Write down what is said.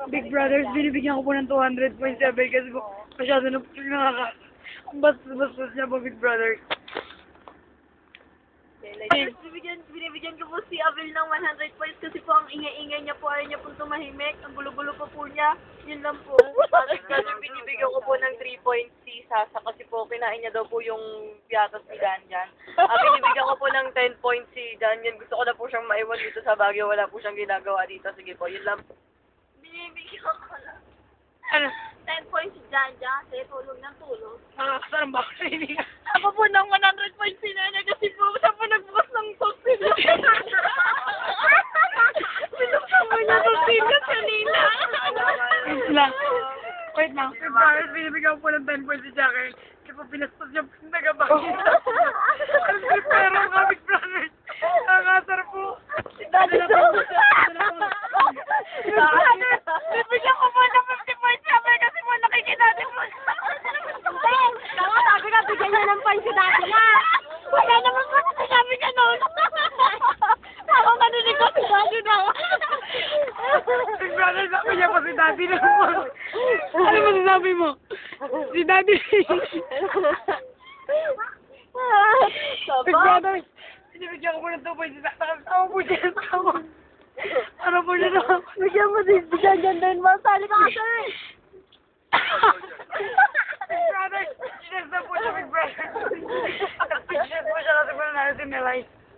Big Brothers, binibigyan ko po ng 200.7 kasi po masyado na po ang bastos niya po, Big Brothers. Binibigyan ko po si Abel ng 100 points kasi po ang ingay-ingay niya po, ayaw niya pong tumahimik, ang gulo-gulo po niya, yun lang po. Kasi binibigyan ko po ng 3 points si Sasa kasi po kinain niya daw po yung piatos ni Danjan. Binibigyan ko po ng 10 points si Danjan. Gusto ko na po siyang maiwan dito sa Baguio. Wala po siyang ginagawa dito. Sige po, yun lang. Binibigyan ko lang Ano? 10 points si Janja kasi tulog ng tulog. Nakakasarang ba ako sa hininga? Ako po ng 100 points si Nana kasi po siya po nagbukas ng tortilla. Binuksan mo niya tortilla kanina. Wait lang. Big Brothers, binibigyan ko po ng 10 points si Jacker. Kasi po pinastos niya po yung nagabangin. Ang preparo ka, Big Brothers. Nakakasar po. Bibigyan ko po ng 50 points sabi kasi po nakikinati po. Tama, sabi ka, bigyan niya ng points si dati na. Wala naman po sabi ka noon. Ako maninig ko si dati na. Big Brothers, sabi niya po si Daddy na po. Ano masasabi mo? Si Daddy. Big Brothers, binibigyan ko po ng 2 points si Daddy. Tama po siya. Tama. Ano po siya na? Bigyan mo din, bigyan dyan din. Masali ka kasi. Big Brothers, sinasab po siya, Big Brothers. Sinasab po siya kasi po na natin si Melay.